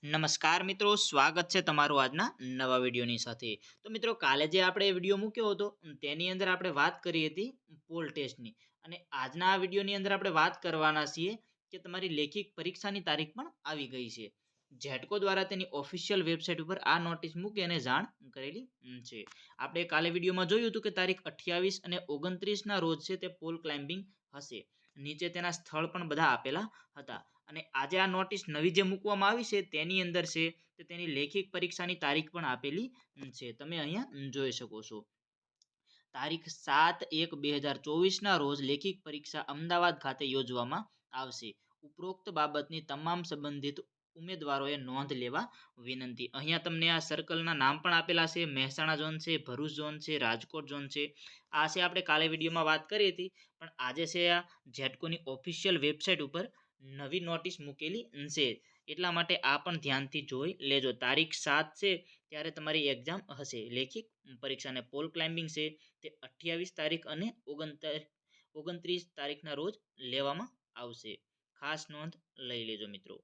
નમસ્કાર મિત્રો, સ્વાગત છે તમારું આજના નવા વિડીયોની સાથે. તો મિત્રો, કાલે જે આપણે વિડીયો મૂક્યો હતો તેની અંદર આપણે વાત કરી હતી પોલ ટેસ્ટની, અને આજના આ વિડીયોની અંદર આપણે વાત કરવાના છીએ કે તમારી લેખિત પરીક્ષાની તારીખ પણ આવી ગઈ છે. જેટકો દ્વારા તેની ઓફિશિયલ વેબસાઇટ ઉપર આ નોટિસ મૂકી અને જાણ કરેલી છે. આપણે કાલે વિડીયોમાં જોયું હતું કે તારીખ 28 અને 29 રોજ છે તે પોલ ક્લાઇમ્બિંગ હશે. નીચે તેના સ્થળ પણ બધા આપેલા હતા. અને આજે આ નોટિસ નવી જે મૂકવામાં આવી છે તેની અંદર છે તે તેની લેખિત પરીક્ષાની તારીખ પણ આપેલી છે. તમે અહીંયા જોઈ શકો છો. તારીખ 7/1/2024 રોજ લેખિત પરીક્ષા અમદાવાદ ખાતે યોજવામાં આવશે. ઉપરોક્ત બાબતની તમામ સંબંધિત ઉમેદવારોએ નોંધ લેવા વિનંતી. અહીંયા તમને આ સર્કલના નામ પણ આપેલા છે. મહેસાણા ઝોન છે, ભરૂચ ઝોન છે, રાજકોટ ઝોન છે. આ છે આપણે કાલે વિડીયોમાં વાત કરી હતી, પણ આજે છે આ જેટકોની ઓફિશિયલ વેબસાઇટ ઉપર નવી નોટિસ મૂકેલી છે. એટલા માટે આ પણ ધ્યાનથી જોઈ લેજો. તારીખ 7 છે ત્યારે તમારી એક્ઝામ હશે. લેખિત પરીક્ષા અને પોલ ક્લાઇમ્બિંગ છે તે 28 તારીખ અને 29 તારીખના રોજ લેવામાં આવશે. ખાસ નોંધ લઈ લેજો મિત્રો.